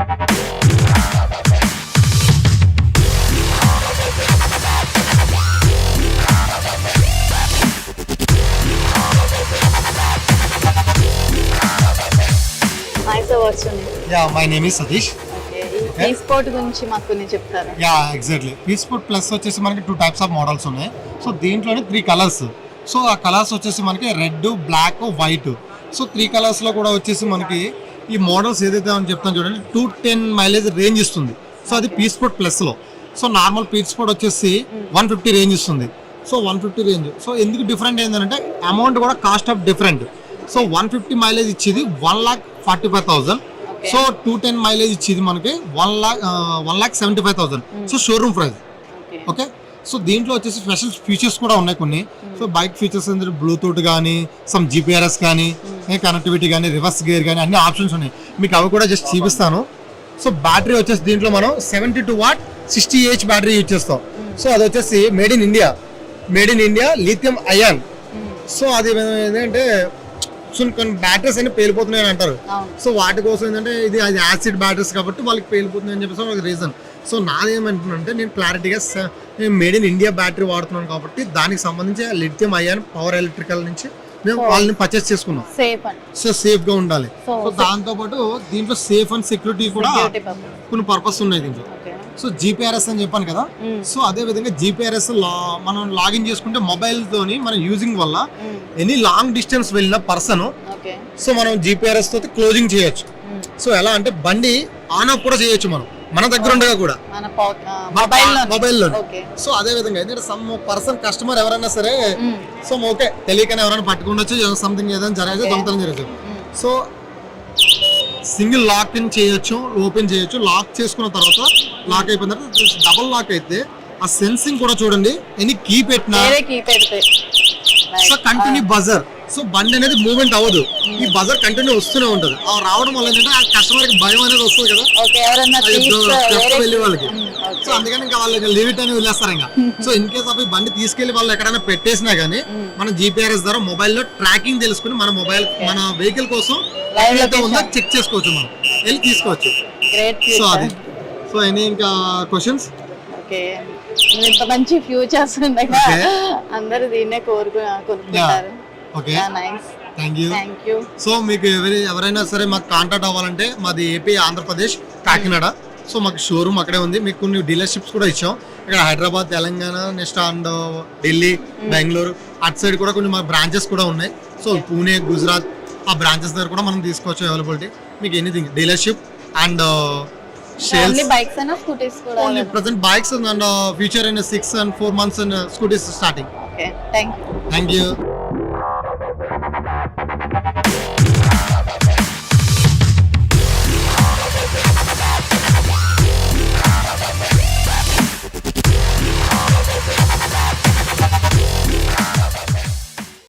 Yeah, my name is Satish. P-Sport గురించి మాకు కొన్ని చెప్తారా? Yeah, exactly. P-Sport Plus వచ్చేసి మనకి 2 types of models ఉన్నాయి. సో దీంట్లోనే 3 కలర్స్. సో ఆ కలర్స్ వచ్చేసి మనకి red, black, white. So 3 colours లో కూడా వచ్చేసి మనకి ఈ మోడల్స్ ఏదైతే అని చెప్తాను చూడండి 210 మైలేజ్ రేంజ్ ఇస్తుంది. సో అది P-Sport Plus లో. సో నార్మల్ P-Sport వచ్చేసి 150 రేంజ్ ఇస్తుంది. So 150 range. సో ఎందుకు డిఫరెంట్ ఏంటంటే అమౌంట్ కూడా cost of different. So 150 mileage ఇచ్చేది 1,45,000. సో 210 మైలేజ్ ఇచ్చేది మనకి 1,75,000. So showroom price. Okay. So దీంట్లో వచ్చేసి స్పెషల్ ఫీచర్స్ కూడా ఉన్నాయి కొన్ని. సో బైక్ ఫీచర్స్ అంటే బ్లూటూత్ కానీ, సమ్ జీపీఆర్ఎస్ కానీ, కనెక్టివిటీ కానీ, రివర్స్ గేర్ కానీ అన్ని ఆప్షన్స్ ఉన్నాయి. మీకు అవి కూడా జస్ట్ చూపిస్తాను. సో బ్యాటరీ వచ్చేసి దీంట్లో మనం 72 వాట్ 60 AH బ్యాటరీ యూజ్ చేస్తాం. సో అది వచ్చేసి made in India lithium ion. So అది ఏంటంటే కొన్ని బ్యాటరీస్ అన్ని పేలిపోతున్నాయి అని అంటారు. సో వాటి కోసం ఏంటంటే ఇది యాసిడ్ బ్యాటరీస్ కాబట్టి వాళ్ళకి పేలిపోతుంది అని చెప్పేసి ఒక రీజన్. సో నాదేమంటున్నానంటే నేను క్లారిటీగా నేను మేడ్ ఇన్ ఇండియా బ్యాటరీ వాడుతున్నాను కాబట్టి దానికి సంబంధించి లిథియం అయాన్ పవర్ ఎలక్ట్రికల్ నుంచి మేము వాళ్ళని పర్చేస్ చేసుకున్నాం. సో సేఫ్ గా ఉండాలి. సో దాంతో పాటు దీంట్లో సేఫ్ అండ్ సెక్యూరిటీ కూడా కొన్ని పర్పస్ ఉన్నాయి దీంట్లో. సో జీపీఆర్ఎస్ అని చెప్పాను కదా. సో అదే విధంగా జీపీఆర్ఎస్ మనం లాగిన్ చేసుకుంటే మొబైల్ తోని మనం యూజింగ్ వల్ల ఎనీ లాంగ్ డిస్టెన్స్ వెళ్ళిన పర్సన్ సో మనం జీపీఆర్ఎస్ తోటి క్లోజింగ్ చేయొచ్చు. సో ఎలా అంటే బండి ఆన్ ఆఫ్ కూడా చేయొచ్చు మన దగ్గర ఉండగా కూడా మొబైల్లో. సో అదే విధంగా ఎందుకంటే సమ్ పర్సన్ కస్టమర్ ఎవరైనా సరే సో ఓకే తెలియకనే ఎవరైనా పట్టుకుండొచ్చు, సంథింగ్ ఏదైనా జరగదు, దొంగతనం జరగదు. సో సింగిల్ లాక్ ఇన్ చేయొచ్చు, ఓపెన్ చేయొచ్చు. లాక్ చేసుకున్న తర్వాత లాక్ అయిపోయిన తర్వాత డబుల్ లాక్ అయితే ఆ సెన్సింగ్ కూడా చూడండి. ఎన్ని కీ పెట్టినా సో కంటిన్యూ బజర్. సో బండి అనేది మూవ్మెంట్ అవ్వదు, ఈ బజర్ కంటిన్యూ వస్తూనే ఉంటుంది. ఆ రావడం వల్ల ఏంటంటే ఆ కస్టమర్ కి భయం అనేది వస్తుంది కదా వెళ్ళే వాళ్ళకి. సో అందుకని ఇంకా వాళ్ళకి లిమిట్ అని వదిలేస్తారు ఇంకా. సో ఇన్ కేస్ ఆఫ్ ఈ బండి తీసుకెళ్లి వాళ్ళు ఎక్కడైనా పెట్టేసినా గానీ మనం జీపీఆర్ఎస్ ద్వారా మొబైల్లో ట్రాకింగ్ తెలుసుకుని మన వెహికల్ కోసం ఉందో చెక్ చేసుకోవచ్చు, మనం వెళ్ళి తీసుకోవచ్చు. సో అది. సో ఎనీ ఇంకా క్వశ్చన్స్? ఇంత మంచి ఫ్యూచర్స్ ఉండగా అందరూ దీన్నే కోరుకుంటారు. Okay, thank you. సో మీకు ఎవరైనా సరే మాకు కాంటాక్ట్ అవ్వాలంటే మాది ఏపీ ఆంధ్రప్రదేశ్ కాకినాడ. సో మాకు షోరూమ్ అక్కడే ఉంది. మీకు కొన్ని డీలర్షిప్స్ కూడా ఇచ్చాం ఇక్కడ హైదరాబాద్, తెలంగాణ, నెక్స్ట్ అండ్ ఢిల్లీ, బెంగళూరు అటు సైడ్ కూడా కొన్ని మా బ్రాంచెస్ కూడా ఉన్నాయి. సో పూణే, గుజరాత్ ఆ బ్రాంచెస్ దగ్గర కూడా మనం తీసుకోవచ్చు అవైలబిలిటీ. మీకు anything dealership and sales. Bikes and scooties కూడా only present bikes and future in 6 and 4 months and scooters starting. Okay, thank you.